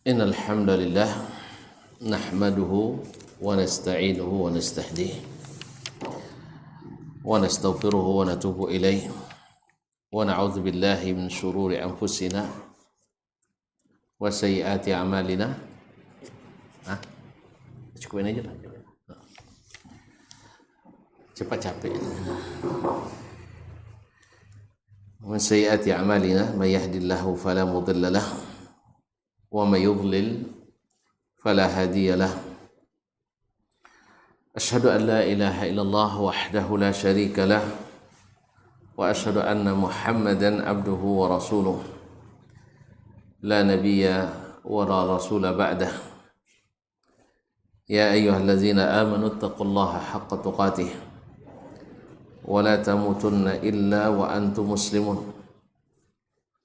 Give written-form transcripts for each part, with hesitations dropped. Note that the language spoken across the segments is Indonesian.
Innal hamdalillah nahmaduhu wa nasta'inuhu wa nastahdihi wa nastaghfiruhu wa natubu ilayhi wa na'udzu billahi min shururi anfusina wa sayyiati a'malina. Cukupin aja lah. Cepat capek. Wa sayyiati a'malina may yahdihillahu fala mudilla lahu wa may yudlil fala hadiya lahu. Asyhadu an la ilaha illallah wahdahu la syarika lah wa asyhadu anna Muhammadan abduhu wa rasuluh la nabiyya wa la rasula ba'dah. Ya ayyuhallazina amanu taqullaha haqqa tuqatih wa la tamutunna illa wa antum muslimun.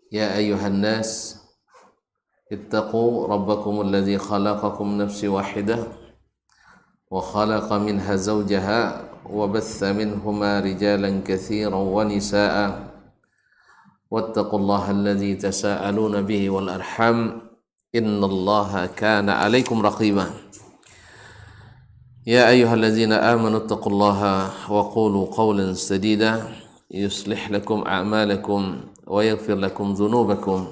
Ya ayyuhan nas ittaqu rabbakum alladzi khalaqakum nafsi wahidah wa khalaqa minha zawjaha wa batha minhuma rijalan katsiran wa nisaa wattaqullaha alladzi tasaaluna bihi wal arham innallaha kana 'alaikum raqiba. Ya ayyuhallazina amanu taqullaha wa qulu qawlan sadida yuslih lakum a'malakum wa yaghfir lakum dhunubakum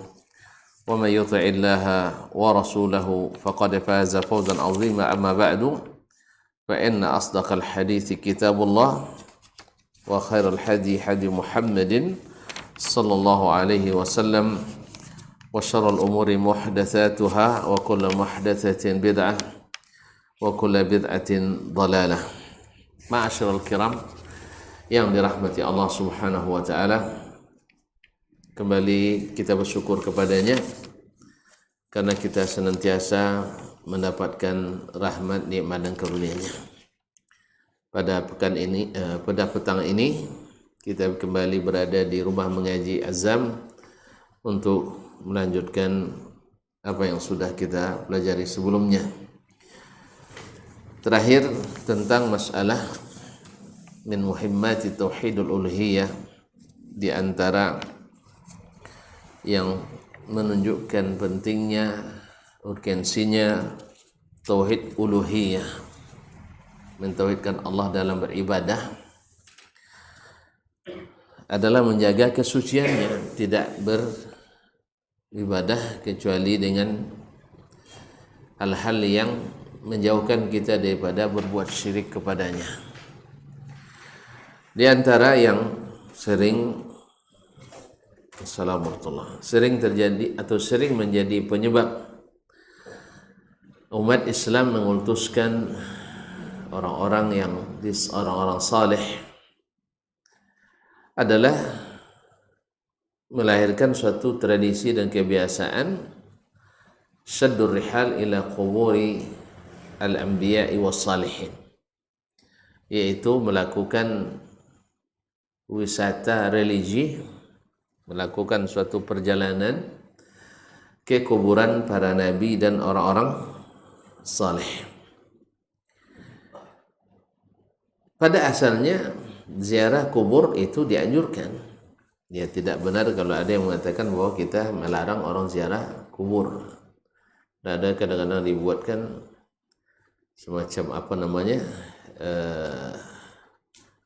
wa may yuti'illaha wa rasulahu faqad faza fawzan 'azima. Amma ba'du, fa inna asdaqal hadithi kitabullah wa khairal hadi hadi Muhammadin sallallahu alaihi wasallam wa syarrul umuri muhdatsatuha wa kullu muhdatsatin bid'ah wa kullu bid'atin dhalalah. Ma'asyiral kiram yang dirahmati Allah Subhanahu wa taala, kembali kita bersyukur kepadanya karena kita senantiasa mendapatkan rahmat, nikmat dan karunia-Nya. Pada petang ini kita kembali berada di rumah mengaji Azam untuk melanjutkan apa yang sudah kita pelajari sebelumnya. Terakhir tentang masalah min muhimmati tauhidul uluhiyah, di antara yang menunjukkan pentingnya, urgensinya tauhid uluhiyah, mentauhidkan Allah dalam beribadah, adalah menjaga kesuciannya, tidak beribadah kecuali dengan hal-hal yang menjauhkan kita daripada berbuat syirik kepadanya. Di antara yang sering terjadi atau sering menjadi penyebab umat Islam mengultuskan orang-orang saleh adalah melahirkan suatu tradisi dan kebiasaan syaddur rihal ila quburi al-anbiya'i was-salihin, yaitu melakukan wisata religi, melakukan suatu perjalanan ke kuburan para nabi dan orang-orang saleh. Pada asalnya ziarah kubur itu dianjurkan. Ya, tidak benar kalau ada yang mengatakan bahwa kita melarang orang ziarah kubur. Dan ada kadang-kadang dibuatkan semacam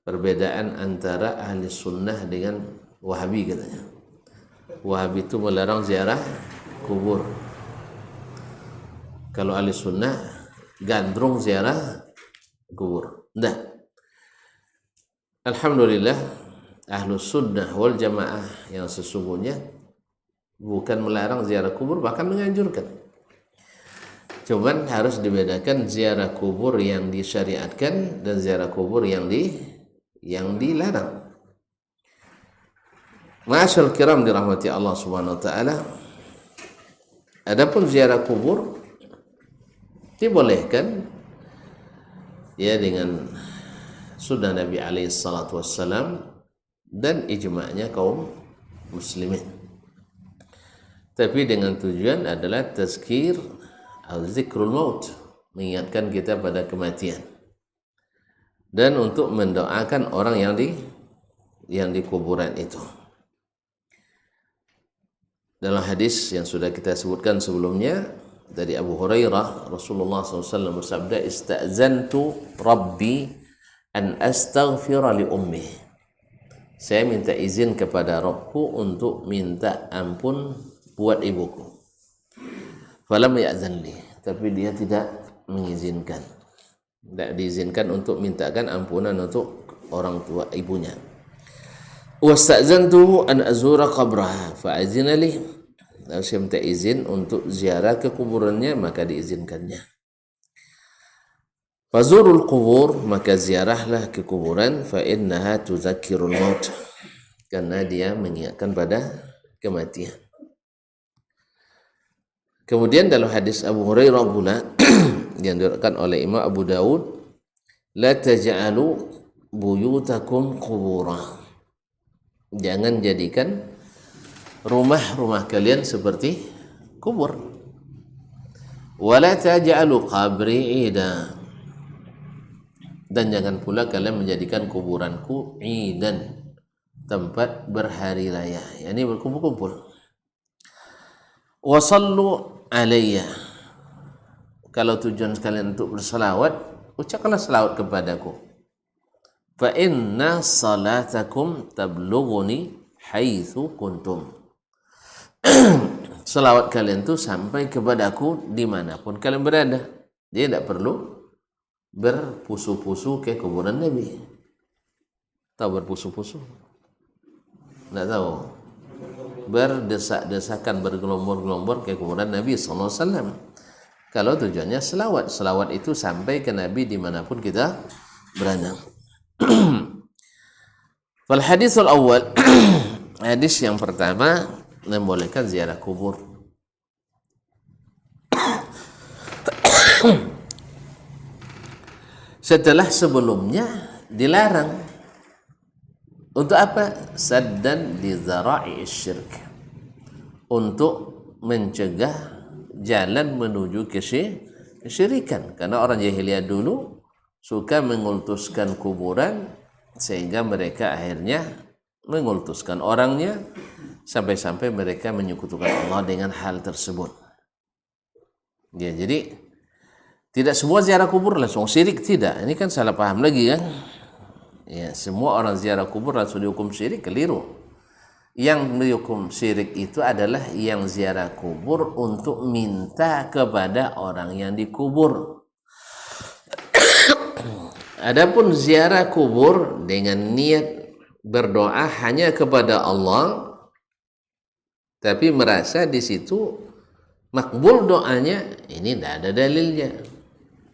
perbedaan antara ahli sunnah dengan wahabi katanya. Wahabi itu melarang ziarah kubur. Kalau ahli sunnah gandrung ziarah kubur. Nah, alhamdulillah ahlu sunnah wal jamaah yang sesungguhnya bukan melarang ziarah kubur, bahkan menganjurkan. Cuman harus dibedakan ziarah kubur yang disyariatkan dan ziarah kubur yang dilarang. Ma'asyal kiram dirahmati Allah Subhanahu wa taala, adapun ziarah kubur dibolehkan ya dengan sunnah Nabi alaihi salatu wassalam dan ijma'nya kaum muslimin. Tapi dengan tujuan adalah tazkir al-zikrul maut, mengingatkan kita pada kematian, dan untuk mendoakan orang yang di kuburan itu. dalam hadis yang sudah kita sebutkan sebelumnya dari Abu Hurairah, Rasulullah SAW bersabda, "Ista'zantu Rabbi an astaghfira li ummi." Saya minta izin kepada Rabbku untuk minta ampun buat ibuku. Falam ya'zan li, tapi dia tidak mengizinkan. Tidak diizinkan untuk mintakan ampunan untuk orang tua ibunya. Wasta'zantu an azura qabraha fa'azina li. Lalu saya minta izin untuk ziarah ke kuburannya, maka diizinkannya. Fazurul qubur, maka ziarahlah ke kuburan, fa innaha tuzakkirul maut, karena dia mengingatkan pada kematian. Kemudian dalam hadis Abu Hurairah pula yang diriwayatkan oleh Imam Abu Daud, la taj'alu buyutakum qubura. Jangan jadikan rumah-rumah kalian seperti kubur. Wala taj'alu qabri ida. Dan jangan pula kalian menjadikan kuburanku idan, tempat berhari raya, yakni berkumpul-kumpul. Wasallu alayya. Kalau tujuan sekalian untuk bersalawat, ucapkanlah salawat kepadaku. Fa inna salatakum tablughuni haitsu kuntum. Salawat kalian itu sampai kepadaku dimanapun kalian berada. Dia tidak perlu berpusu-pusu ke kuburan Nabi. Tahu berpusu-pusu? Tidak tahu. Berdesak-desakan, bergelombor-gelombor ke kuburan Nabi SAW. Kalau tujuannya selawat, selawat itu sampai ke Nabi dimanapun kita berada. Fal hadithul awal, hadis yang pertama membolehkan ziarah kubur. Setelah sebelumnya dilarang. Untuk apa? Saddan li zara'i syirk. Untuk mencegah jalan menuju kesyirikan. Karena orang jahiliyah dulu suka mengultuskan kuburan, sehingga mereka akhirnya mengultuskan orangnya, sampai-sampai mereka menyekutukan Allah dengan hal tersebut. Ya, jadi tidak semua ziarah kubur langsung syirik, tidak. Ini kan salah paham lagi kan. Ya, semua orang ziarah kubur langsung dihukum syirik, keliru. Yang dihukum syirik itu adalah yang ziarah kubur untuk minta kepada orang yang dikubur. Adapun ziarah kubur dengan niat berdoa hanya kepada Allah, tapi merasa di situ makbul doanya, ini tidak ada dalilnya,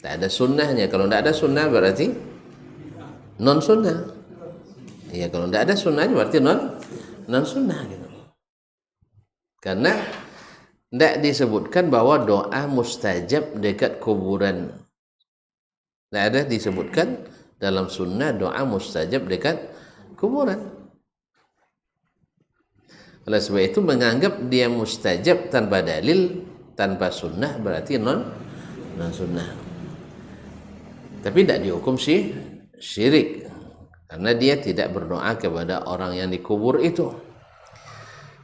tidak ada sunnahnya. Kalau tidak ada sunnah berarti non sunnah. Ya, kalau tidak ada sunnahnya berarti non sunnah gitu. Karena tidak disebutkan bahwa doa mustajab dekat kuburan. Tidak ada disebutkan dalam sunnah doa mustajab dekat kuburan. Oleh sebab itu menganggap dia mustajab tanpa dalil, tanpa sunnah berarti non sunnah. Tapi tidak dihukum syirik, karena dia tidak berdoa kepada orang yang dikubur itu.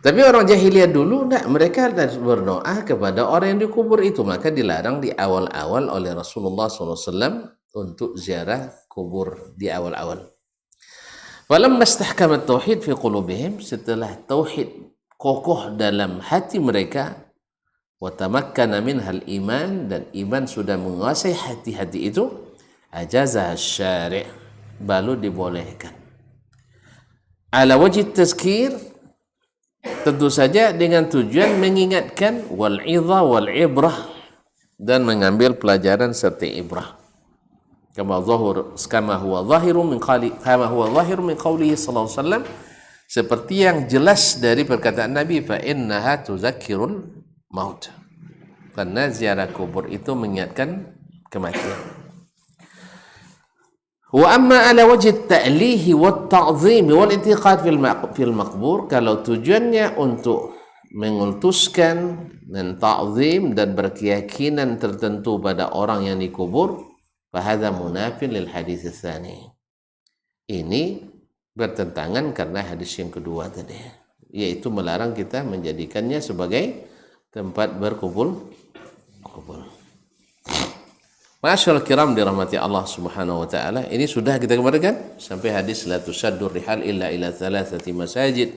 Tapi orang jahiliyah dulu tidak, mereka berdoa kepada orang yang dikubur itu, maka dilarang di awal-awal oleh Rasulullah SAW untuk ziarah kubur di awal-awal. Falamma istahkama tauhid fi qulubihim, setelah tauhid kokoh dalam hati mereka, wa tamakkana minhal iman, dan iman sudah menguasai hati-hati itu, ajazah syari', baru dibolehkan. Ala wajib tazkir, tentu saja dengan tujuan mengingatkan, wal idha wal ibrah, dan mengambil pelajaran serta ibrah. Kama huwa zahiru min qawlihi sallallahu alaihi wasallam, seperti yang jelas dari perkataan Nabi, fa innaha tuzakkirul maut, karena ziarah kubur itu mengingatkan kematian. Wa amma ala wajhi at-ta'lihi wat ta'zim wal intiqad fil maqbur, kalau tujuannya untuk mengultuskan dan ta'zim dan berkeyakinan tertentu pada orang yang dikubur, fahadha munafin lil hadits tsani. Ini bertentangan karena hadis yang kedua tadi. yaitu melarang kita menjadikannya sebagai tempat berkumpul. Masyaallah kiram dirahmati Allah Subhanahu wa taala. Ini sudah kita kemarin sampai hadis la tusaddur rihal illa ila thalathati masajid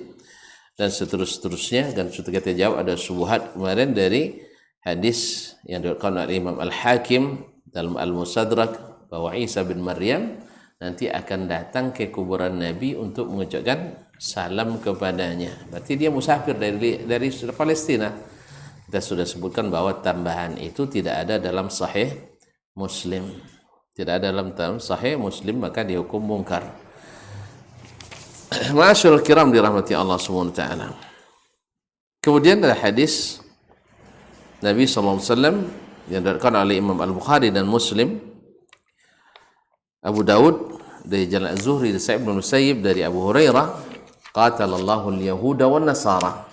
dan seterusnya, dan sudah kita jawab ada syubhat kemarin dari hadis yang diriwayatkan oleh Imam Al-Hakim dalam Al-Mustadrak bahwa Isa bin Maryam nanti akan datang ke kuburan Nabi untuk mengucapkan salam kepadanya. Berarti dia musafir dari Palestina. Kita sudah sebutkan bahwa tambahan itu tidak ada dalam Sahih Muslim. Tidak ada dalam Sahih Muslim, maka dihukum mungkar. Masyaallah kiram dirahmati Allah Subhanahu wa taala. Kemudian ada hadis Nabi sallallahu alaihi wasallam yang diriwayatkan oleh Imam Al-Bukhari dan Muslim, Abu Daud dari Jalan Az-Zuhri dari Sa'id bin Musayyib dari Abu Hurairah, qatalallahu al-yahuda wan nasara.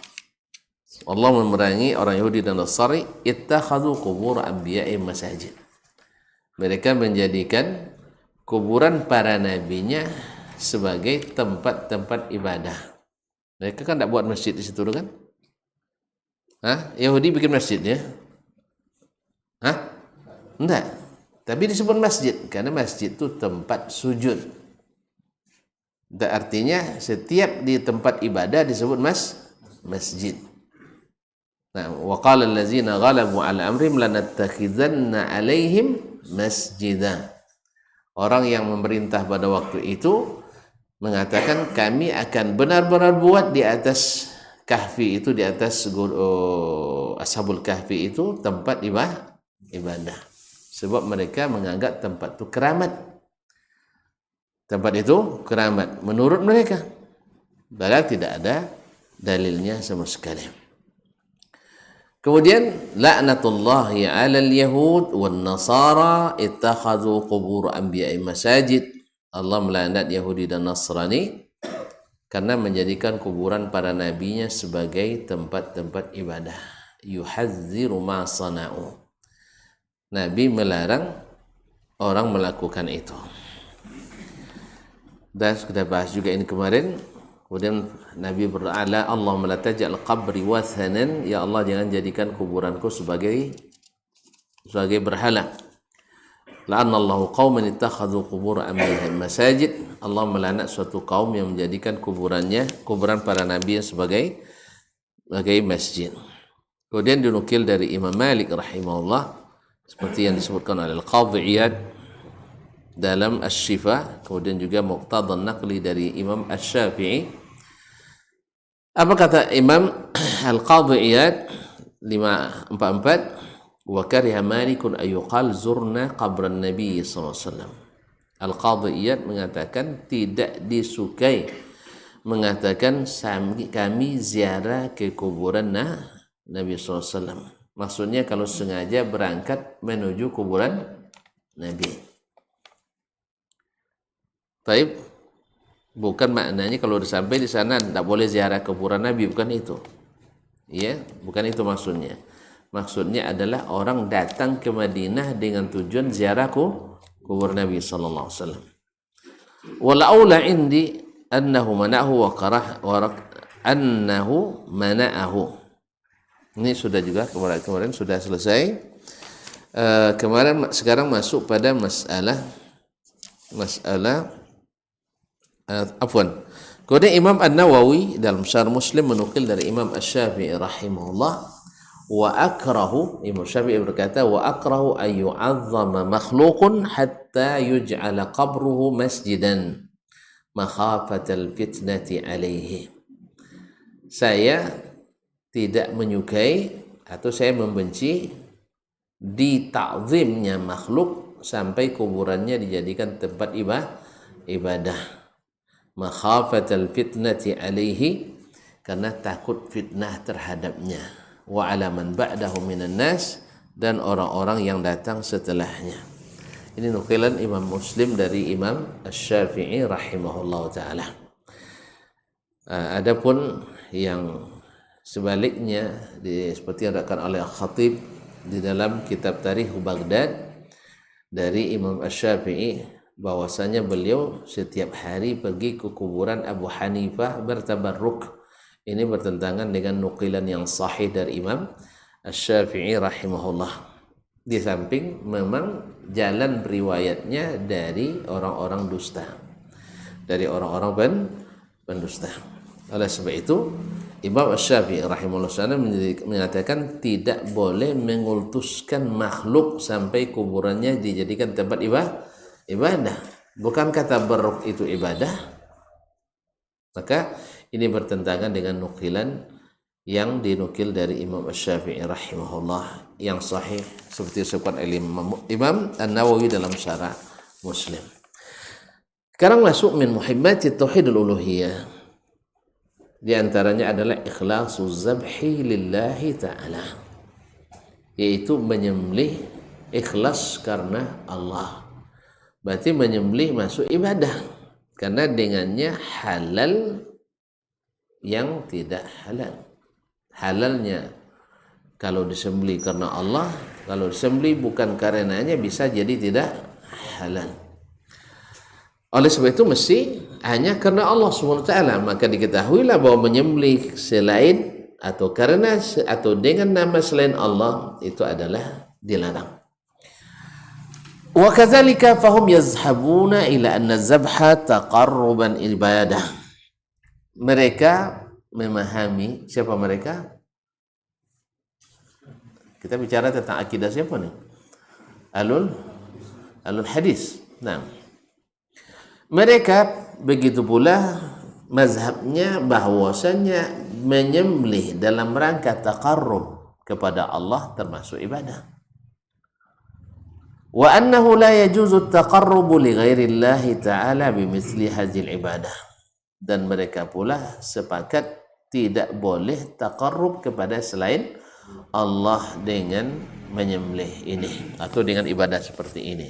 Allah memerangi orang Yahudi dan Nasrani, ittakhadhu qubur anbiya'i masajid. Mereka menjadikan kuburan para nabinya sebagai tempat-tempat ibadah. Mereka kan tak buat masjid di situ kan? Yahudi bikin masjid ya? Enggak. Tapi disebut masjid karena masjid itu tempat sujud. Dan artinya setiap di tempat ibadah disebut masjid. Nah, wa qala allazina ghalabu ala amrihim lanattakhizanna alaihim masjidah. Orang yang memerintah pada waktu itu mengatakan kami akan benar-benar buat di atas kahfi itu, di atas Ashabul Kahfi itu tempat ibadah. Sebab mereka menganggap tempat itu keramat. Tempat itu keramat menurut mereka. Padahal tidak ada dalilnya sama sekali. Kemudian laknatullahi 'alal yahud wan nasara ittakhadhu qubur anbiya'i masajid. Allah melaknat Yahudi dan Nasrani karena menjadikan kuburan para nabinya sebagai tempat-tempat ibadah. Yuhadziru ma sana'u. Nabi melarang orang melakukan itu. Dan sudah bahas juga ini kemarin. Kemudian Nabi berdoa, Allahumma la taj'al qabri wathanan, ya Allah jangan jadikan kuburanku sebagai berhala. La'anallahu qauman ittakhadhu qubur anbiya'ihim masajid. Allah melaknat suatu kaum yang menjadikan kuburan para nabi sebagai masjid. Kemudian dinukil dari Imam Malik rahimahullah seperti yang disebutkan oleh Al-Qadhi Iyad dalam Asy-Syifa, kemudian juga Muqtadhan Naqli dari Imam Asy-Syafi'i. Apa kata Imam Al-Qadhi Iyad 544? Wa kariha Malikun ayyuqal zurna qabran Nabi sallallahu alaihi wasallam. Al-Qadhi Iyad mengatakan tidak disukai mengatakan kami ziarah ke kuburan Nabi sallallahu alaihi wasallam. Maksudnya kalau sengaja berangkat menuju kuburan Nabi. Taib, bukan maknanya kalau udah sampai di sana tidak boleh ziarah kuburan Nabi, bukan itu. Ya, bukan itu maksudnya. Maksudnya adalah orang datang ke Madinah dengan tujuan ziarah kubur Nabi sallallahu alaihi wasallam. Wal aula indi annahu mana'ahu wa qarah wa annahu mana'ahu. Ini sudah juga kemarin sudah selesai. Sekarang masuk pada masalah Kemudian Imam An-Nawawi dalam Syarh Muslim menukil dari Imam Asy-Syafi'i rahimahullah, wa akrahu, Imam Syafi'i berkata, wa akrahu an yu'azzama makhluqun hatta yuj'ala qabruhu masjidan makhafatal fitnati alaihi. Saya tidak menyukai atau saya membenci ditakzimnya makhluk sampai kuburannya dijadikan tempat ibadah. Makhafatal fitnati alaihi, karena takut fitnah terhadapnya. Wa ala man ba'dahu minan nas, dan orang-orang yang datang setelahnya. Ini nukilan Imam Muslim dari Imam Asy-Syafi'i rahimahullah ta'ala. Adapun yang sebaliknya seperti yang dikatakan oleh Khatib di dalam kitab Tarikh Baghdad dari Imam Asy-Syafi'i, bahwasanya beliau setiap hari pergi ke kuburan Abu Hanifah bertabarruk Ini bertentangan dengan nukilan yang sahih dari Imam Asy-Syafi'i rahimahullah. Di samping memang jalan riwayatnya dari orang-orang dusta, dari orang-orang pendusta. Oleh sebab itu Imam Asy-Syafi'i rahimahullah menyatakan tidak boleh mengultuskan makhluk sampai kuburannya dijadikan tempat ibadah. Bukankah tabarruk itu ibadah? Maka ini bertentangan dengan nukilan yang dinukil dari Imam Asy-Syafi'i rahimahullah yang sahih seperti disebutkan oleh Imam An-Nawawi dalam Syarah Muslim. Sekarang masuk min muhibbati tauhidul uluhiyah. Di antaranya adalah ikhlasu zabhi lillahi ta'ala, yaitu menyembelih ikhlas karena Allah. Berarti menyembelih masuk ibadah, karena dengannya halal yang tidak halal. Halalnya kalau disembelih karena Allah, kalau disembelih bukan karenanya bisa jadi tidak halal. Oleh sebab itu mesti hanya karena Allah SWT, maka diketahuilah bahwa menyembelih selain atau karena atau dengan nama selain Allah itu adalah dilarang. Wa kadzalika fahum yazhabuna ila anna zabha taqarruban ibadah. Mereka memahami, siapa mereka? Kita bicara tentang akidah siapa nih? Alul hadis. Nah, mereka begitu pula mazhabnya bahwasanya menyembelih dalam rangka taqarrub kepada Allah termasuk ibadah. Wa annahu la yajuzu at-taqarrub li ghairi Allah ta'ala bimithli hadhihi al-ibadah. Dan mereka pula sepakat tidak boleh taqarrub kepada selain Allah dengan menyembelih ini atau dengan ibadah seperti ini.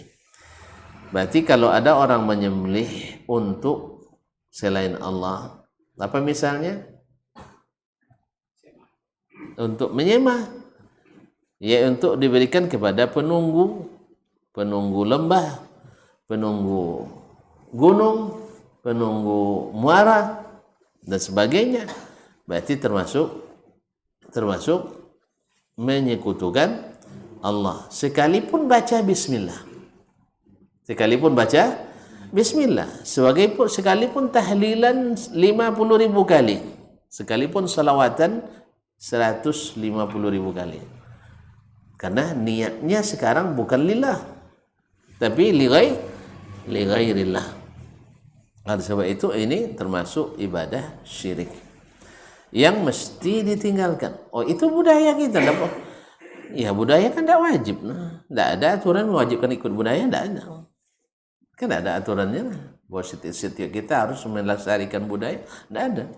Berarti kalau ada orang menyembelih untuk selain Allah, apa misalnya? Untuk menyembah, ya untuk diberikan kepada penunggu lembah, penunggu gunung, penunggu muara dan sebagainya. Berarti termasuk menyekutukan Allah, sekalipun baca bismillah. Sekalipun tahlilan 50.000 kali, sekalipun salawatan 150.000 kali. Karena niatnya sekarang bukan lillah, tapi li ghairillah. Oleh sebab itu ini termasuk ibadah syirik yang mesti ditinggalkan. Oh, itu budaya kita. Ya budaya kan tidak wajib. Tidak ada aturan mewajibkan ikut budaya, tidak ada. Kan ada aturannya bahwa setiap kita harus melestarikan budaya, tidak ada.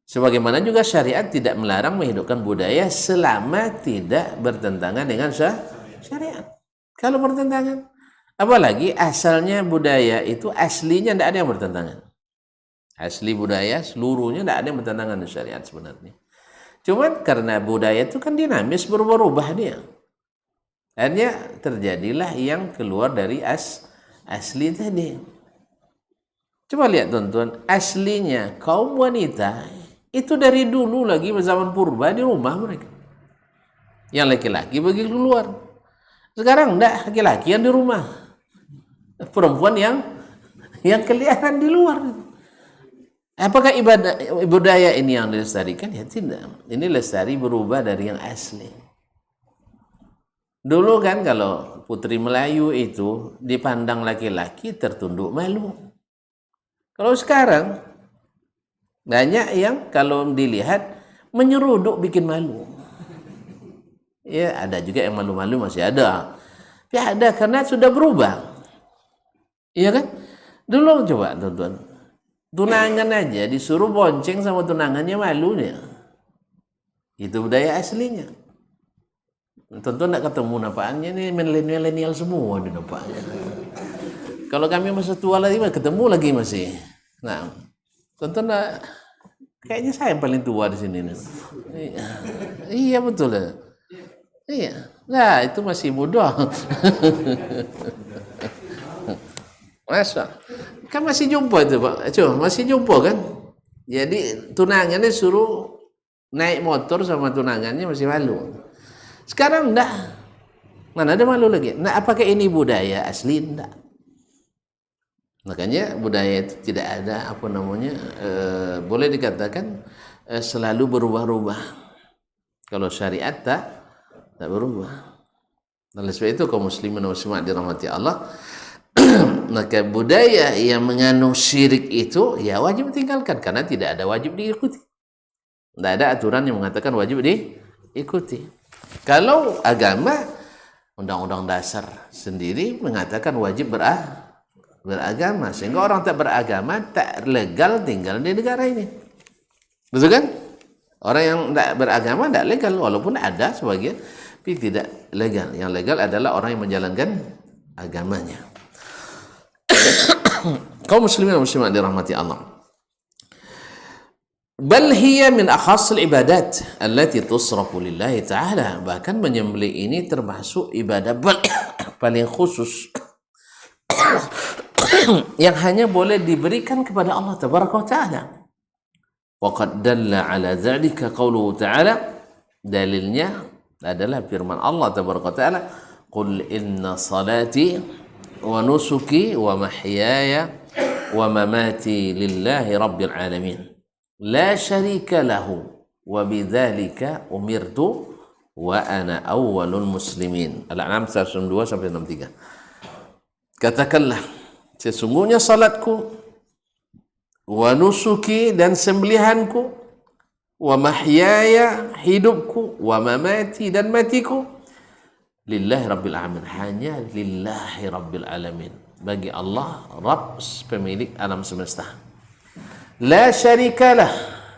Sebagaimana juga syariat tidak melarang menghidupkan budaya selama tidak bertentangan dengan syariat. Kalau bertentangan, apalagi asalnya budaya itu aslinya tidak ada yang bertentangan. Asli budaya seluruhnya tidak ada yang bertentangan dengan syariat sebenarnya. Cuman karena budaya itu kan dinamis, berubah-ubah dia. Akhirnya terjadilah yang keluar dari asli tadi. Coba lihat tuan-tuan, aslinya kaum wanita itu dari dulu lagi zaman purba di rumah mereka. Yang laki-laki pergi keluar. Sekarang enggak, laki-laki yang di rumah. Perempuan yang kelihatan di luar. Apakah budaya ini yang dilestarikan? Ya tidak. Ini lestari berubah dari yang asli. Dulu kan kalau putri Melayu itu dipandang laki-laki tertunduk malu. Kalau sekarang banyak yang kalau dilihat menyeruduk bikin malu. Ya ada juga yang malu-malu masih ada. Ya ada karena sudah berubah. Iya kan? Dulu coba tuan-tuan. Tunangan aja disuruh bonceng sama tunangannya malunya. Itu budaya aslinya. Tentu tidak ketemu nampaannya nih milenial semua di nampaknya. Kalau kami masih tua lagi ketemu lagi masih. Nah, tentu tidak. Kayaknya saya yang paling tua di sini nih. Iya betul ya. Iya. Nah itu masih muda. Masa? Kan masih jumpa itu Pak. Coba masih jumpa kan? Jadi tunangannya suruh naik motor sama tunangannya masih malu. Sekarang enggak. Mana ada malu lagi? Nah, apakah ini budaya asli? Enggak. Makanya budaya itu tidak ada apa namanya, boleh dikatakan selalu berubah-ubah. Kalau syariat tak berubah. Oleh sebab itu kaum muslimin dan muslimat dirahmati Allah, maka budaya yang mengandung syirik itu ya wajib ditinggalkan karena tidak ada wajib diikuti. Tidak ada aturan yang mengatakan wajib diikuti. Kalau agama, undang-undang dasar sendiri mengatakan wajib beragama, sehingga orang tak beragama tak legal tinggal di negara ini. Betul kan? Orang yang tak beragama tak legal, walaupun ada sebagian, tapi tidak legal. Yang legal adalah orang yang menjalankan agamanya. Kaum muslimin dan muslimat dirahmati Allah. Bal hiya min akhassil ibadat allati tusrafu lillahi ta'ala. Bahkan menyembelih ini termasuk ibadah paling khusus yang hanya boleh diberikan kepada Allah tabaraka wa ta'ala. Wa qad dalla ala dzalika qauluhu ta'ala. Dalilnya adalah firman Allah tabaraka wa ta'ala, qul inna salati wa nusuki wa mahyaya wa mamati lillahi rabbil alamin la syarika lahu wa bidzalika umirtu wa ana awwalul muslimin. Al-An'am 102 sampai 63. Katakanlah, sesungguhnya salatku, wa nusuki dan sembelihanku, wa mahyaya hidupku, wa mamati dan matiku, lillahi rabbil alamin, hanya lillahi rabbil alamin, bagi Allah Rabb pemilik alam semesta. La syarikalah,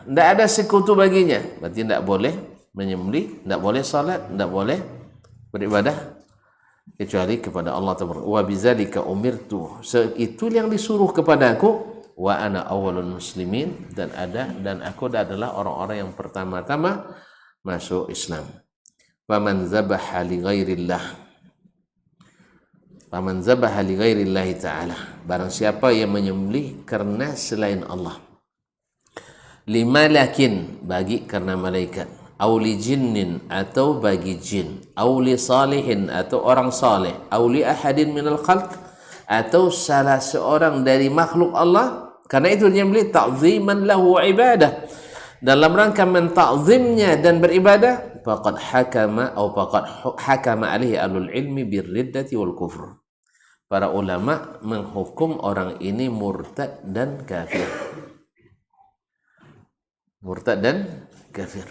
tidak ada sekutu baginya. Berarti tidak boleh menyembelih, tidak boleh salat, tidak boleh beribadah kecuali kepada Allah tabaraka wa bizalika umirtu, itu yang disuruh kepadaku, wa ana awwalul muslimin, dan aku adalah orang-orang yang pertama-tama masuk Islam. Faman zabaha li ghairillah, faman zabaha li ghairillahi ta'ala, barang siapa yang menyembelih karena selain Allah, limalakin, bagi karena malaikat, auli jinnin, atau bagi jin, auli salihin, atau orang saleh, auli ahadin minal khalq, atau salah seorang dari makhluk Allah, karena itu dia menyembelih ta'ziman lahu wa ibadah, dalam rangka mentakzimnya dan beribadah, faqad hakama alaihi ahlul ilmi birriddati wal kufur. Para ulama menghukum orang ini murtad dan kafir. Murtad dan kafir.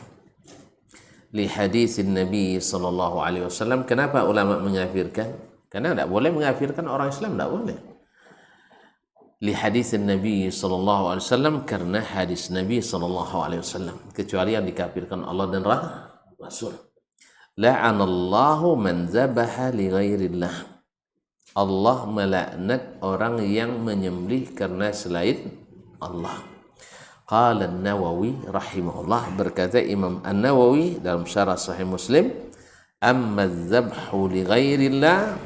Li hadisin Nabi sallallahu alaihi wasallam. Kenapa ulama mengafirkan? Karena tidak boleh mengafirkan orang Islam, tidak boleh. Li hadisin Nabi sallallahu alaihi wasallam, karena hadis Nabi sallallahu alaihi wasallam, kecuali yang dikafirkan Allah dan Rasul. La'anallahu man zabaha li ghairillah. Allah melaknat orang yang menyembelih karena selain Allah. Qala An-Nawawi rahimahullah, berkata Imam An-Nawawi dalam syarah Sahih Muslim, amma dzabhu li ghairillah,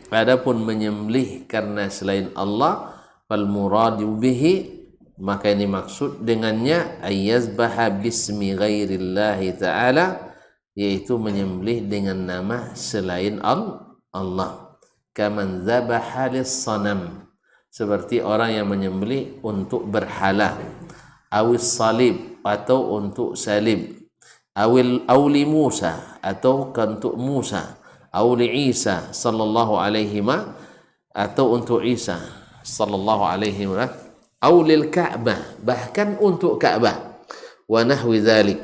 adapun menyembelih karena selain Allah, fal muradu bihi, maka ini maksud dengannya ayyazbaha bismi ghairillahi ta'ala, yaitu menyembelih dengan nama selain Allah. Kaman dzabaha lis-sanam, seperti orang yang menyembelih untuk berhala, awis salib, atau untuk salib, awli Musa, atau untuk Musa, awli Isa sallallahu alaihi ma, atau untuk Isa sallallahu alaihi wa, awlil Ka'bah, bahkan untuk Ka'bah, wa nahwi dzalik,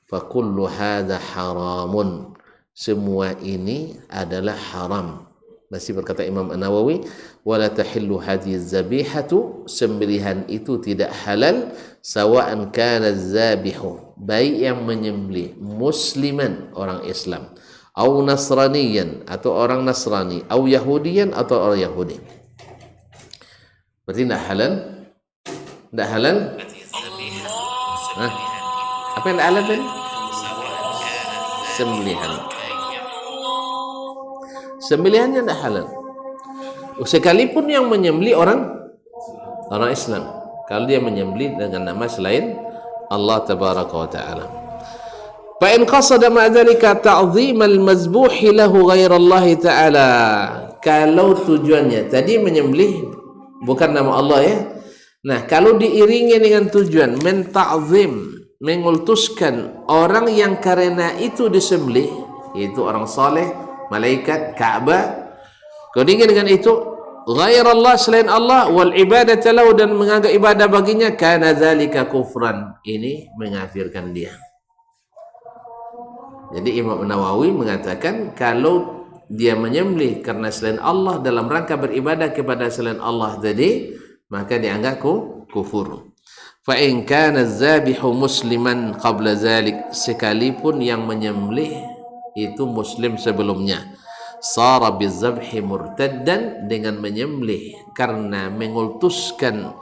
fa kullu hadza haramun, semua ini adalah haram. Masih berkata Imam An-Nawawi, wala tahillu hadhihi zabihatu, sembelihan itu tidak halal, sawa'an kana zabihu, baik yang menyembelih musliman, orang Islam, au nasraniyan, atau orang Nasrani, au yahudiyan, atau orang Yahudi. Berarti tidak halal? Tidak halal? Hah? Apa yang tidak halal tadi? Sembelihan. Sembelihannya tidak halal. Sekalipun yang menyembelih orang Islam. kalau dia menyembelih dengan nama selain Allah tabaraka wa taala. Fa in qasada ma dzalika ta'dhimal mazbuhi lahu ghairallah taala. Kalau tujuannya tadi menyembelih bukan nama Allah ya. Nah, kalau diiringi dengan tujuan menta'zim, mengultuskan orang yang karena itu disembelih, yaitu orang saleh, malaikat, Ka'bah, kemudian dengan itu ghairallah selain Allah wal ibadatu lahu dan menganggap ibadah baginya, kana dzalika kufran, ini mengafirkan dia. Jadi Imam Nawawi mengatakan kalau dia menyembelih karena selain Allah dalam rangka beribadah kepada selain Allah tadi, maka dianggap kufur. Fa in kana az-zabihu musliman qabla zalik, sekalipun yang menyembelih itu muslim sebelumnya, sara bizabhi murtaddan, dengan menyembelih karena mengultuskan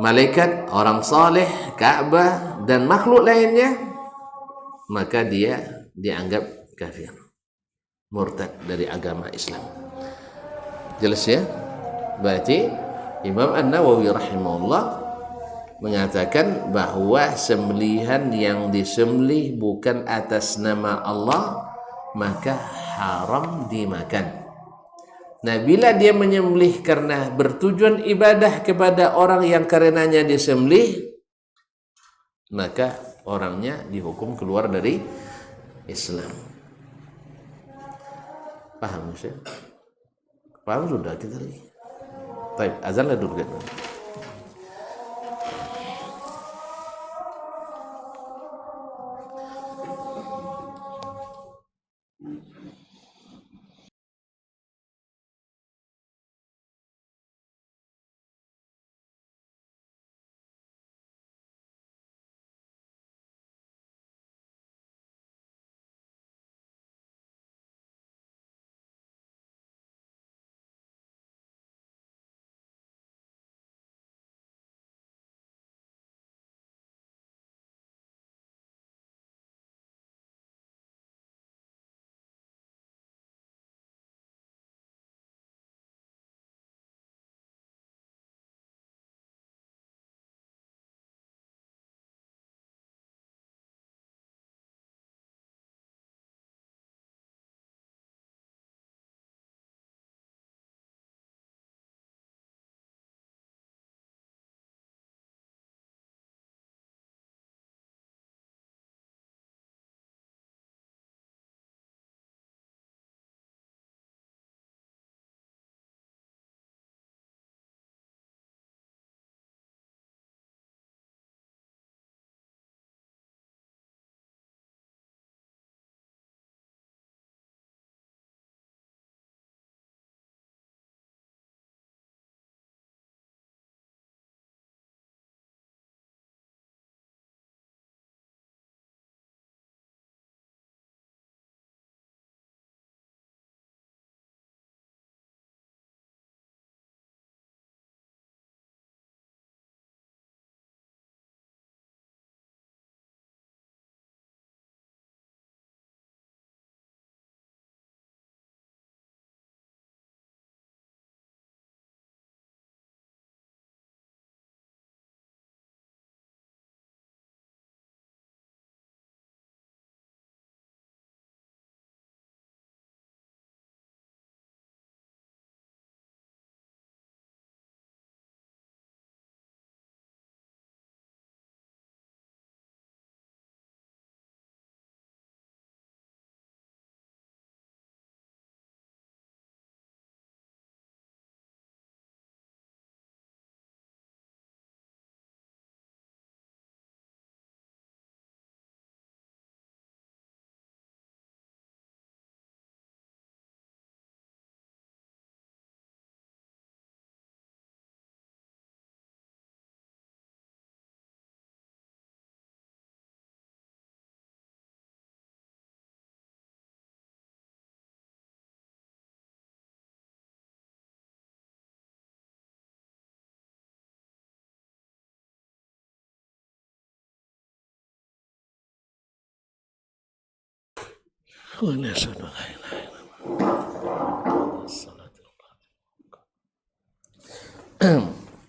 malaikat, orang saleh, Ka'bah dan makhluk lainnya, maka dia dianggap kafir, murtad dari agama Islam. Jelas ya? Berarti Imam An-Nawawi rahimahullah mengatakan bahwa sembelihan yang disembelih bukan atas nama Allah maka haram dimakan. Nah, bila dia menyembelih karena bertujuan ibadah kepada orang yang karenanya disembelih, maka orangnya dihukum keluar dari Islam. Paham ya? Paham sudah kita lihat. Baik, azanlah dulu kan.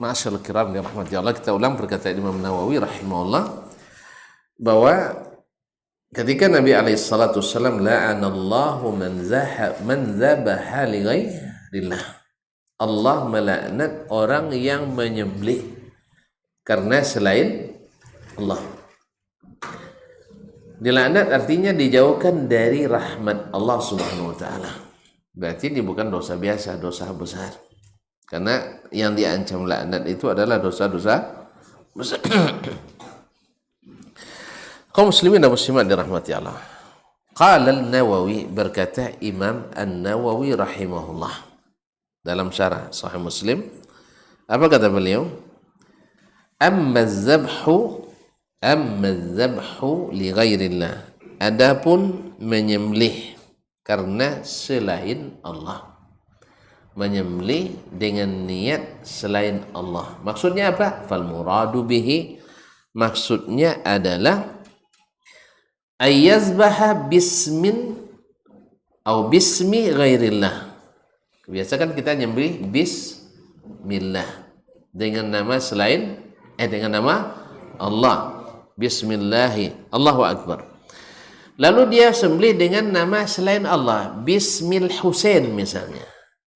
Ma'asyiral kiram dirahmati Allah, kita ulang perkataan Imam Nawawi rahimahullah bahwa ketika Nabi alaihissalam la'anallahu man zabaha li ghairillah, Allah melaknat orang yang menyembelih karena selain Allah. Dilaknat artinya dijauhkan dari rahmat Allah Subhanahu wa taala. Berarti ini bukan dosa biasa, dosa besar. Karena yang diancam laknat itu adalah dosa-dosa besar. Kaum muslimin dan muslimat dirahmati Allah. Qala an-Nawawi, berkata Imam An-Nawawi rahimahullah dalam syarah Sahih Muslim, apa kata beliau? Amma az-zabhu li ghairillah, adapun menyembelih karena selain Allah, menyembelih dengan niat selain Allah, maksudnya apa? Fal muradu bihi, maksudnya adalah ayyazbaha bismin atau bismi ghairillah. Biasa kan kita nyembelih bismillah, dengan nama selain dengan nama Allah, bismillahi, Allahu akbar. Lalu dia sembelih dengan nama selain Allah, bismil Husain misalnya,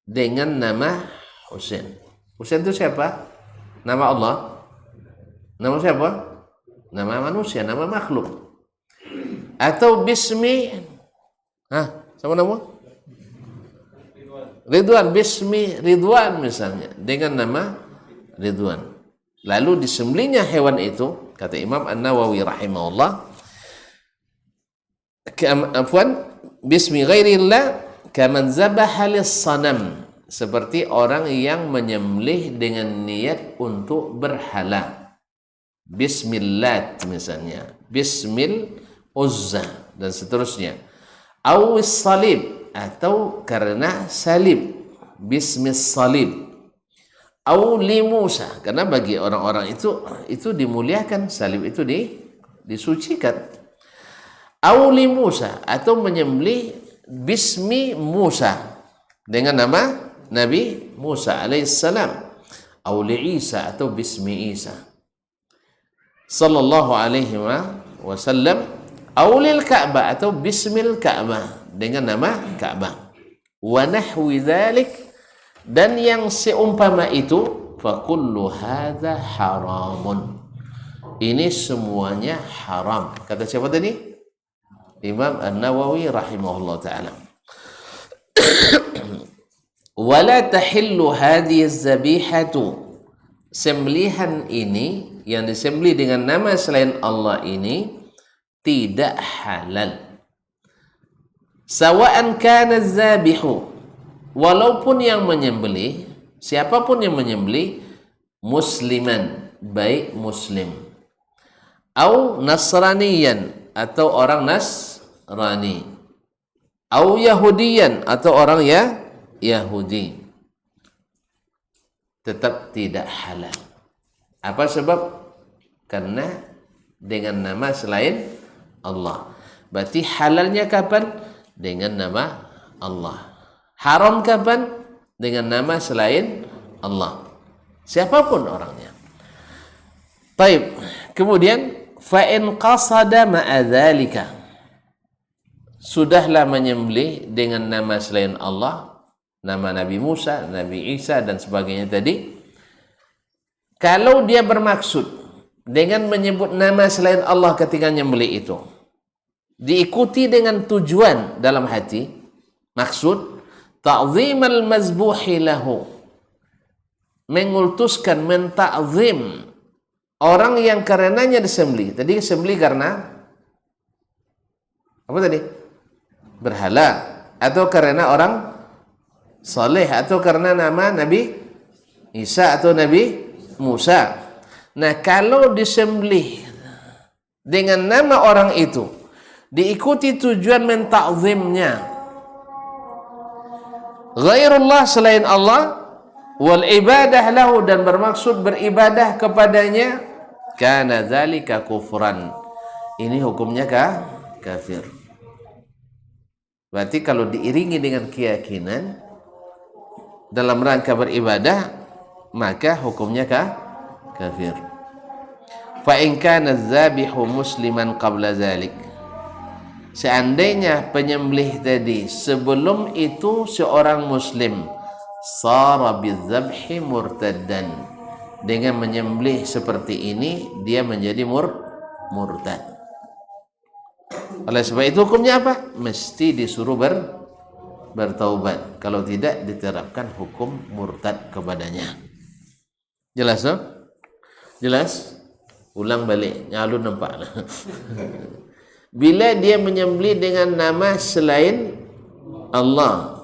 dengan nama Husain. Husain itu siapa? Nama Allah? Nama siapa? Nama manusia, nama makhluk. Atau bismi, sama nama? Ridwan, bismi Ridwan misalnya, dengan nama Ridwan. Lalu disembelihnya hewan itu, kata Imam An-Nawawi rahimahullah, bismi ghairillah kaman zabaha lis-sanam, seperti orang yang menyembelih dengan niat untuk berhala. Bismillah misalnya, bismil Uzza dan seterusnya. Awis salib, atau karena salib, bismis salib. Au li Musa, karena bagi orang-orang itu dimuliakan, salib itu disucikan. Au li Musa, atau menyembelih bismi Musa, dengan nama Nabi Musa alaihissalam. Au li Isa, atau bismi Isa sallallahu alaihi wasallam. Au lil Ka'bah, atau bismil Ka'bah, dengan nama Ka'bah. Wa nahwi dzalik, dan yang seumpama itu, fa kullu hadza haramun, ini semuanya haram. Kata siapa tadi? Imam An-Nawawi rahimahullah ta'ala. Wala tahillu hadhihi az-zabihatu, sembelihan ini yang disembelih dengan nama selain Allah ini tidak halal. Sawa'an kana az-zabihu, walaupun yang menyembelih, siapapun yang menyembelih, musliman, baik muslim, au nasraniyan, atau orang Nasrani, au yahudiyan, atau orang Yahudi, tetap tidak halal. Apa sebab? Karena dengan nama selain Allah. Berarti halalnya kapan? Dengan nama Allah. Haram kapan? Dengan nama selain Allah, siapapun orangnya. Baik, kemudian fa in qasada ma'a dzalika, sudahlah menyembelih dengan nama selain Allah, nama Nabi Musa, Nabi Isa dan sebagainya tadi. Kalau dia bermaksud dengan menyebut nama selain Allah ketika menyembelih itu, diikuti dengan tujuan dalam hati, maksud ta'zimal mazbuhi lahu, mengultuskan, menta'zim orang yang karenanya disembelih. Tadi disembelih karena apa tadi? Berhala, atau karena orang saleh, atau karena nama Nabi Isa atau Nabi Musa. Nah, kalau disembelih dengan nama orang itu, diikuti tujuan menta'zimnya ghairullah, selain Allah, wal ibadah lahu, dan bermaksud beribadah kepadanya, kana dzalika kufran, ini hukumnya kafir. Berarti kalau diiringi dengan keyakinan dalam rangka beribadah, maka hukumnya kafir. Fa in kana dzabihu musliman qabla dzalik, seandainya penyembelih tadi sebelum itu seorang muslim, sara bidzabhi murtaddan, dengan menyembelih seperti ini dia menjadi murtad. Oleh sebab itu hukumnya apa? Mesti disuruh bertaubat. Kalau tidak diterapkan hukum murtad kepadanya. Jelas no? Jelas? Ulang balik, nyalun nampak. Bila dia menyembelih dengan nama selain Allah,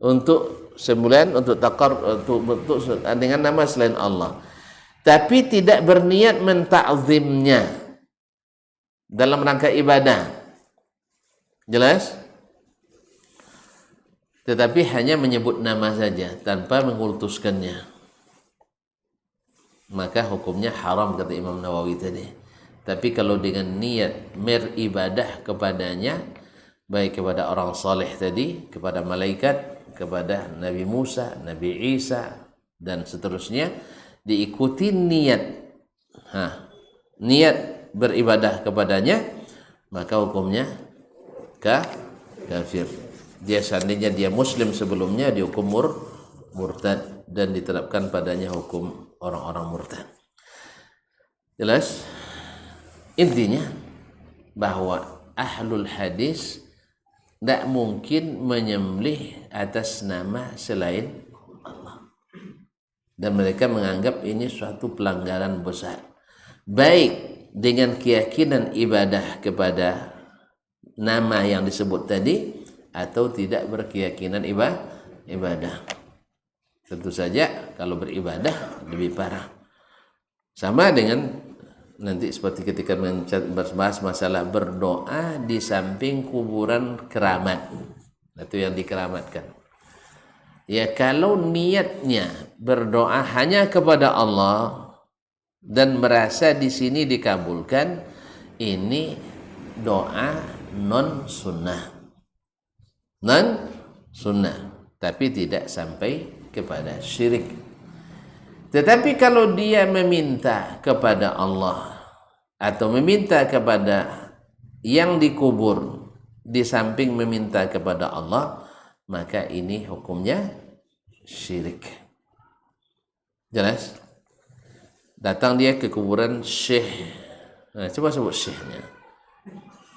untuk sembulan, untuk takar, untuk dengan nama selain Allah, tapi tidak berniat mentakzimnya dalam rangka ibadah, jelas? Tetapi hanya menyebut nama saja tanpa mengkultuskannya, maka hukumnya haram kata Imam Nawawi tadi. Tapi kalau dengan niat beribadah kepadanya, baik kepada orang saleh tadi, kepada malaikat, kepada Nabi Musa, Nabi Isa dan seterusnya, diikuti niat niat beribadah kepadanya, maka hukumnya kafir. Dia seandainya dia muslim sebelumnya, dihukum murtad dan diterapkan padanya hukum orang-orang murtad. Jelas? Intinya bahwa ahlul hadis tidak mungkin menyembelih atas nama selain Allah, dan mereka menganggap ini suatu pelanggaran besar, baik dengan keyakinan ibadah kepada nama yang disebut tadi atau tidak berkeyakinan ibadah. Tentu saja kalau beribadah lebih parah. Sama dengan nanti seperti ketika membahas masalah berdoa di samping kuburan keramat, itu yang dikeramatkan. Ya, kalau niatnya berdoa hanya kepada Allah dan merasa di sini dikabulkan, ini doa non sunnah, tapi tidak sampai kepada syirik. Tetapi kalau dia meminta kepada Allah atau meminta kepada yang dikubur di samping meminta kepada Allah, maka ini hukumnya syirik. Jelas? Datang dia ke kuburan syekh. Nah, coba sebut syekhnya.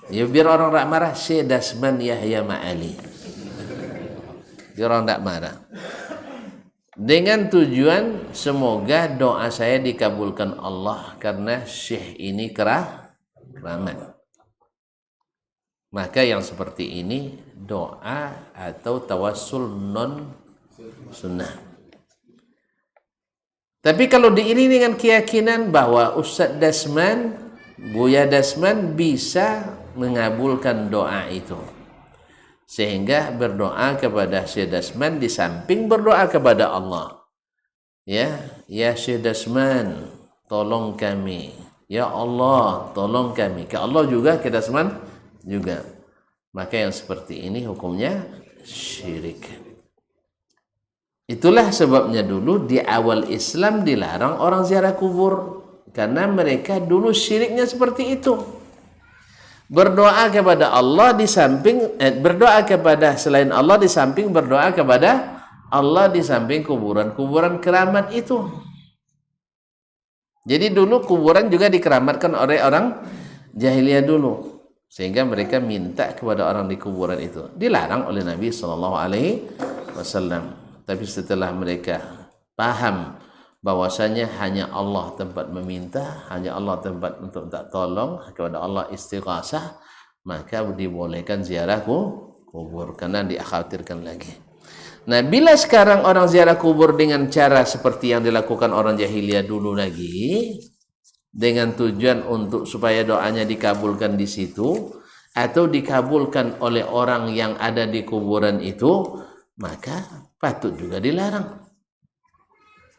Ya, biar orang tak marah. Syekh Dasman Yahya Ma'ali. Biar orang tak marah. Dengan tujuan semoga doa saya dikabulkan Allah karena syekh ini keramat. Maka yang seperti ini doa atau tawassul non sunnah. Tapi kalau diiringi dengan keyakinan bahwa Ustadz Dasman, Buya Dasman bisa mengabulkan doa itu, sehingga berdoa kepada Syekh Dasman di samping berdoa kepada Allah. Ya Syekh Dasman, tolong kami. Ya Allah, tolong kami. Ke Allah juga, ke Dasman juga. Maka yang seperti ini hukumnya syirik. Itulah sebabnya dulu di awal Islam dilarang orang ziarah kubur, karena mereka dulu syiriknya seperti itu. Berdoa kepada Allah di samping berdoa kepada selain Allah di samping berdoa kepada Allah di samping kuburan-kuburan keramat itu. Jadi dulu kuburan juga dikeramatkan oleh orang jahiliyah dulu, sehingga mereka minta kepada orang di kuburan itu. Dilarang oleh Nabi SAW. Tapi setelah mereka paham bahwasanya hanya Allah tempat meminta, hanya Allah tempat untuk minta tolong, kepada Allah istighasah, maka dibolehkan ziarah kubur karena dikhawatirkan lagi. Nah, bila sekarang orang ziarah kubur dengan cara seperti yang dilakukan orang jahiliyah dulu lagi, dengan tujuan untuk supaya doanya dikabulkan di situ atau dikabulkan oleh orang yang ada di kuburan itu, maka patut juga dilarang.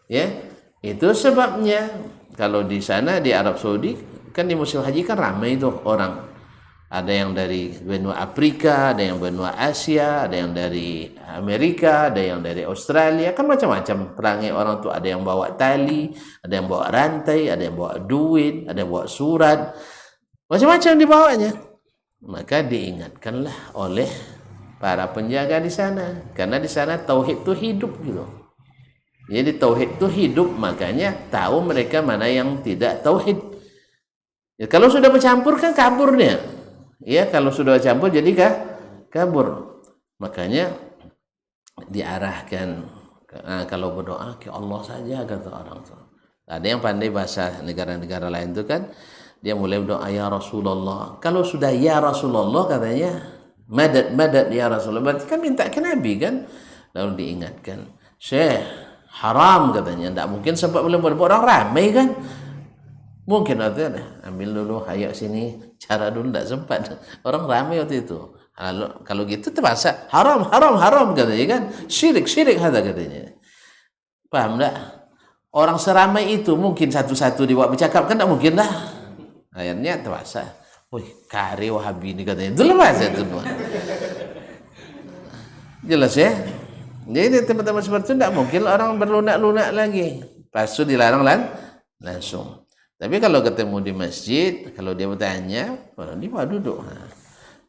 Ya, itu sebabnya kalau di sana di Arab Saudi kan di musim haji kan ramai itu orang. Ada yang dari benua Afrika, ada yang benua Asia, ada yang dari Amerika, ada yang dari Australia, kan macam-macam perangai orang tuh. Ada yang bawa tali, ada yang bawa rantai, ada yang bawa duit, ada yang bawa surat, macam-macam dibawanya. Maka diingatkanlah oleh para penjaga di sana, karena di sana tauhid itu hidup gitu. Jadi tauhid itu hidup, makanya tahu mereka mana yang tidak tauhid. Ya, kalau sudah bercampur kan kabur dia. Ya, kalau sudah campur jadi kabur. Makanya diarahkan, kalau berdoa ke Allah saja, kata orang tua. Ada yang pandai bahasa negara-negara lain itu kan, dia mulai berdoa ya Rasulullah. Kalau sudah ya Rasulullah katanya, madad madad ya Rasulullah, berarti kan minta ke Nabi kan. Lalu diingatkan, Syekh, haram katanya, tidak mungkin sempat belum orang ramai kan. Mungkin ada ambil dulu, ayo sini, cara dulu tidak sempat, orang ramai waktu itu. Kalau gitu terpaksa haram katanya kan, syirik ada katanya. Paham tak? Orang seramai itu mungkin satu-satu dibawa bercakap kan, tidak mungkin dah. Akhirnya terpaksa, wih kari Wahabi ini katanya, itu lepas ya tuh. Jelas ya. Jadi teman-teman seperti itu tidak mungkin orang berlunak-lunak lagi. Pas itu dilarang langsung. Tapi kalau ketemu di masjid, kalau dia bertanya, dia baru duduk. Nah,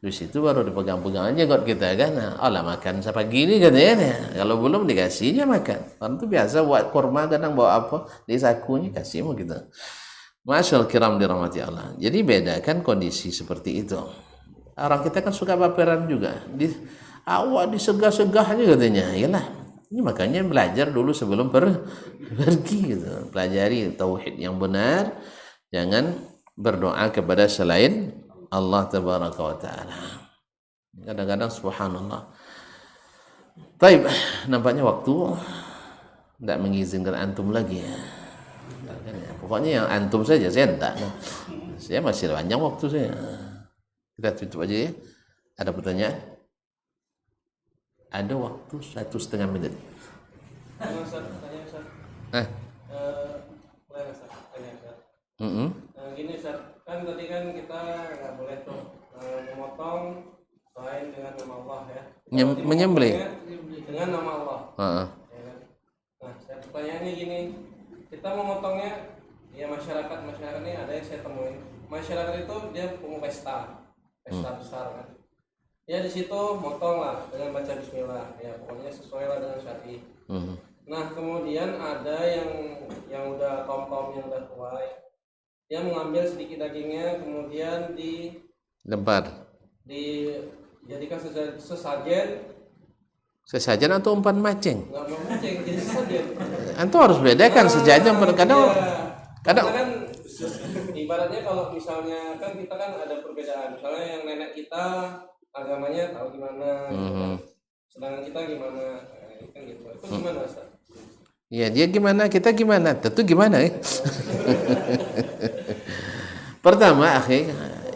di situ baru dipegang-pegang aja kot kita kan. Allah makan siapa gini katanya. Kalau belum dikasihnya makan. Orang itu biasa buat kurma kadang bawa apa di sakunya kasih mau kita. Masyaallah kiram dirahmati Allah. Jadi bedakan kondisi seperti itu. Orang kita kan suka baperan juga. Awak disegah-segahnya katanya. Iyalah. Ini makanya belajar dulu sebelum pergi gitu. Pelajari tauhid yang benar, jangan berdoa kepada selain Allah tabaraka wa taala. Kadang-kadang subhanallah. Baik, nampaknya waktu tidak mengizinkan antum lagi ya. Pokoknya yang antum saja, saya enggak. Saya masih panjang waktu saya. Kita tutup aja ya. Ada pertanyaan? Ada waktu 1,5 menit. Gini Ustaz, kan tadi kan kita nggak boleh tuh memotong selain dengan nama Allah ya. Menyembelih dengan nama Allah. Ya kan? Nah, saya pertanyaannya gini, kita memotongnya, ya masyarakat ini ada yang saya temuin, masyarakat itu dia punya pesta besar kan. Ya di situ motong lah dengan baca bismillah, ya pokoknya sesuai lah dengan syar'i. Nah kemudian ada yang udah tom-tom, yang udah tua, dia mengambil sedikit dagingnya kemudian lempar, dijadikan sesajen atau umpan mancing. Nggak mau mancing, jadi sesajen. Antum harus bedakan sesajen kadang kan ibaratnya kalau misalnya kan kita kan ada perbedaan, misalnya yang nenek kita agamanya tahu gimana, sedangkan kita gimana, kan gitu. Itu gimana Ustaz? Ya dia gimana, kita gimana, tentu gimana ya. Pertama,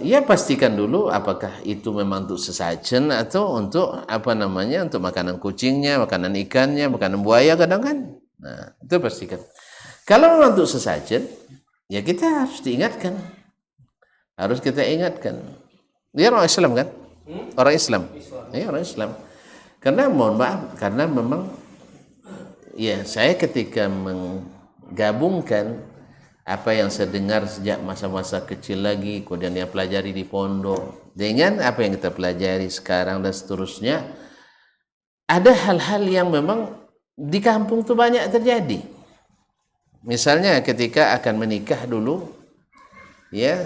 ya pastikan dulu apakah itu memang untuk sesajen atau untuk untuk makanan kucingnya, makanan ikannya, makanan buaya kadang kan. Nah itu pastikan. Kalau memang untuk sesajen, ya kita harus diingatkan, Dia orang Islam kan? Orang Islam. Ya, orang Islam. Karena mohon maaf, karena memang ya saya ketika menggabungkan apa yang saya dengar sejak masa-masa kecil lagi, kemudian yang pelajari di pondok, dengan apa yang kita pelajari sekarang dan seterusnya, ada hal-hal yang memang di kampung tuh banyak terjadi. Misalnya ketika akan menikah dulu, ya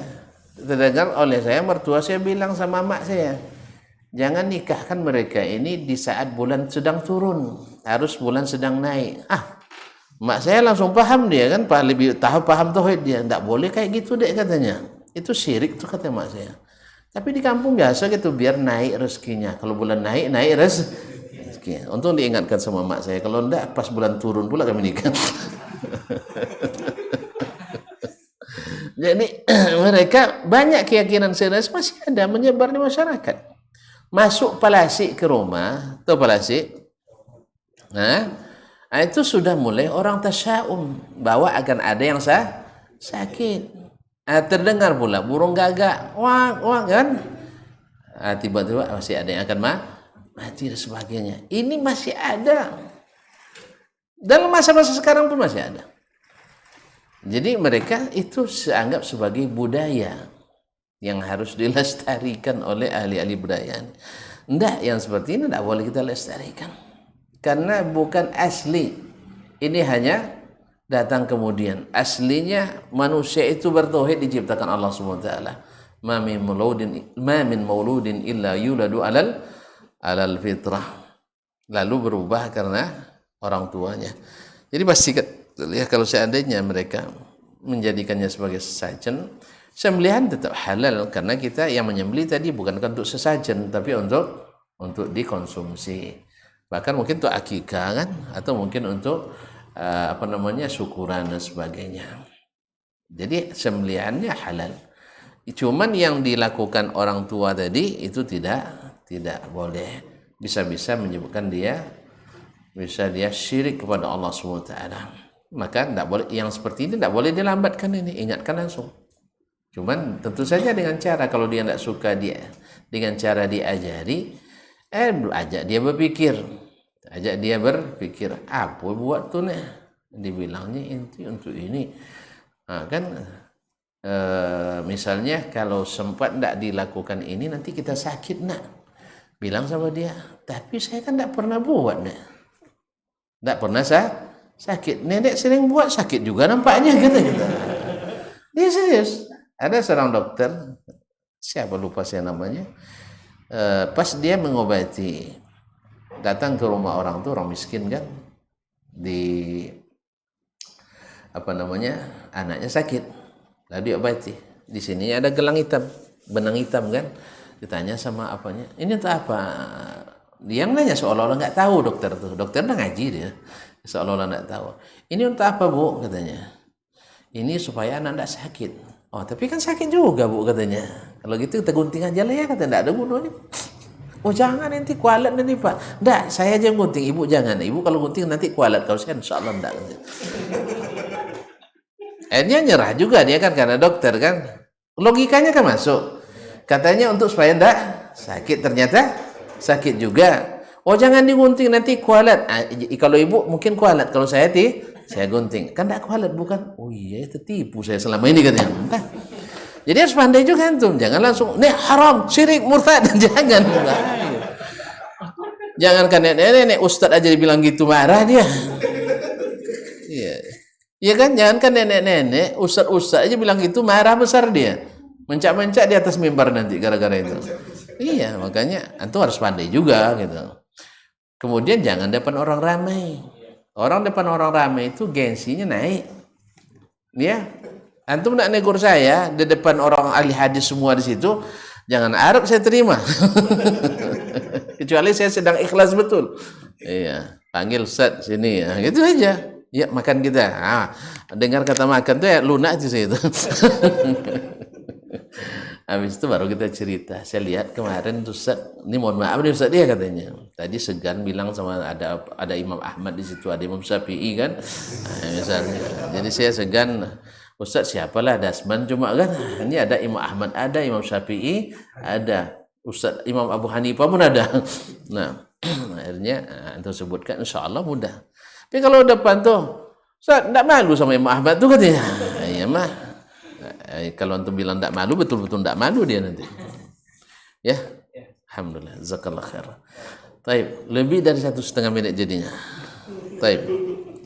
terdengar oleh saya, mertua saya bilang sama mak saya, jangan nikahkan mereka ini di saat bulan sedang turun, harus bulan sedang naik. Mak saya langsung paham, dia kan lebih paham tauhid dia. Tidak boleh kayak gitu dek katanya. Itu syirik tuh kata mak saya. Tapi di kampung biasa gitu, biar naik rezekinya. Kalau bulan naik rezeki. Untung diingatkan sama mak saya. Kalau enggak pas bulan turun pula kami nikah. Jadi mereka banyak keyakinan serius masih ada menyebar di masyarakat. Masuk palasik ke rumah, tahu palasik? Itu sudah mulai orang tasya'um bahwa akan ada yang sakit. Terdengar pula burung gagak, wah kan? tiba-tiba masih ada yang akan mati dan sebagainya. Ini masih ada. Dalam masa-masa sekarang pun masih ada. Jadi mereka itu dianggap sebagai budaya yang harus dilestarikan oleh ahli-ahli budaya. Enggak, yang seperti ini tidak boleh kita lestarikan. Karena bukan asli. Ini hanya datang kemudian. Aslinya manusia itu bertauhid diciptakan Allah SWT. Ma min mauludin illa yuladu alal fitrah. Lalu berubah karena orang tuanya. Jadi pasti ya, kalau seandainya mereka menjadikannya sebagai sesajen, sembelihan tetap halal karena kita yang menyembelih tadi bukan untuk sesajen tapi untuk dikonsumsi. Bahkan mungkin untuk akikah kan, atau mungkin untuk syukuran dan sebagainya. Jadi sembelihannya halal. Cuman yang dilakukan orang tua tadi itu tidak boleh. Bisa-bisa menyebabkan dia syirik kepada Allah SWT. Maka tidak boleh, yang seperti ini tidak boleh dilambatkan, ini ingatkan langsung. Cuman tentu saja dengan cara, kalau dia tidak suka dengan cara diajari, ajak dia berpikir. Apa buat tuh nih? Dibilangnya inti untuk ini. Nah, kan misalnya kalau sempat tidak dilakukan ini, nanti kita sakit nak. Bilang sama dia, tapi saya kan tidak pernah buat nak. Tidak pernah sakit. Nenek sering buat, sakit juga nampaknya kata kita. Dia serius. Ada seorang dokter, siapa lupa saya namanya, pas dia mengobati, datang ke rumah orang tuh, orang miskin kan, anaknya sakit, lalu diobati. Di sini ada gelang hitam, benang hitam kan, ditanya sama apanya, ini untuk apa? Dia nanya seolah-olah nggak tahu dokter udah ngaji dia, seolah-olah nggak tahu. Ini untuk apa bu? Katanya. Ini supaya anak nggak sakit. Oh tapi kan sakit juga bu katanya. Kalau gitu kita gunting aja lah ya, katanya. Nggak ada gunanya. Oh jangan nanti kualat nanti pak. Nggak, saya aja yang gunting, ibu jangan. Ibu kalau gunting nanti kualat, kalau saya insya Allah nggak. Akhirnya nyerah juga dia kan, karena dokter kan. Logikanya kan masuk. Katanya untuk supaya nggak sakit, ternyata sakit juga. Oh jangan digunting nanti kualat. Kalau ibu mungkin kualat, kalau saya gunting. Kan tidak kualat bukan? Oh iya, tertipu saya selama ini katanya. Entah. Jadi harus pandai juga antum. Jangan langsung, ini haram, syirik, murtad. Jangan. Jangan kan nenek ustaz aja dibilang gitu marah dia. Iya. Iya kan? Jangan kan nenek ustaz aja bilang gitu marah besar dia. Mencak-mencak di atas mimbar nanti gara-gara itu. Iya, makanya antum harus pandai juga gitu. Kemudian jangan depan orang ramai. Orang depan orang ramai itu gengsinya naik. Ya. Antum nak negur saya di depan orang ahli hadis semua di situ, jangan harap saya terima. Kecuali saya sedang ikhlas betul. Iya, panggil Ustaz sini ya. Gitu aja. Ya, makan kita. Dengar kata makan tuh ya lunak aja itu. Habis itu baru kita cerita. Saya lihat kemarin Ustaz, ini mohon maaf nih Ustaz dia katanya. Tadi segan bilang sama ada Imam Ahmad di situ, ada Imam Syafi'i kan. Misalnya. Jadi saya segan, Ustaz siapalah Dasman cuma kan. Ini ada Imam Ahmad, ada Imam Syafi'i, ada Ustaz Imam Abu Hanifah pun ada. Nah, akhirnya antum sebutkan insyaallah mudah. Tapi kalau depan tuh, Ustaz enggak malu sama Imam Ahmad tuh katanya. Iya mah. Kalau antum bilang tidak malu, betul-betul tidak malu dia nanti. Ya, alhamdulillah, jazakallah khair. Taib, lebih dari 1,5 menit jadinya. Taib,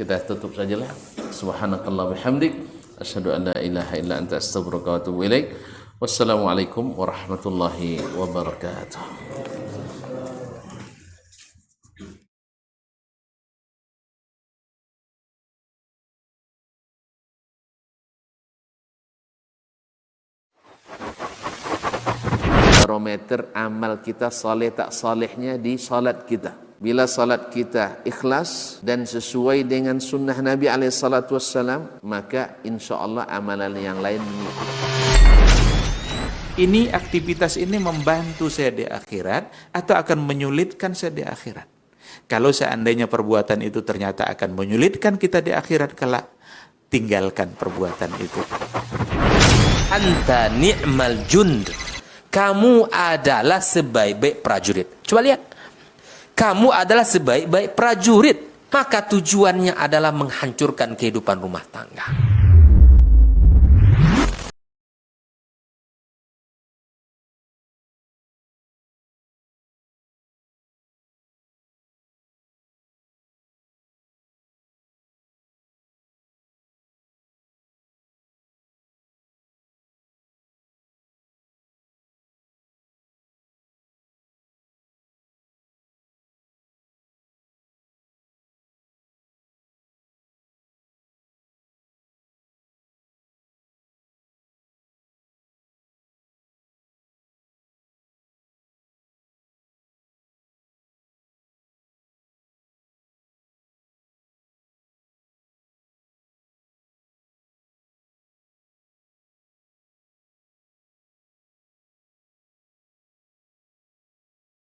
kita tutup sajalah. Subhanakallah bihamdik, asyhadu an la ilaha illa anta astaghfiruka wa atubu ilaik. Wassalamualaikum warahmatullahi wabarakatuh. Barometer amal kita saleh tak salehnya di salat kita. Bila salat kita ikhlas dan sesuai dengan sunnah Nabi SAW, maka insya Allah amalan yang lain. Ini aktivitas ini membantu saya di akhirat atau akan menyulitkan saya di akhirat. Kalau seandainya perbuatan itu ternyata akan menyulitkan kita di akhirat kelak, tinggalkan perbuatan itu. Anta ni'mal jund. kamu adalah sebaik-baik prajurit. Coba lihat. Kamu adalah sebaik-baik prajurit. Maka tujuannya adalah menghancurkan kehidupan rumah tangga.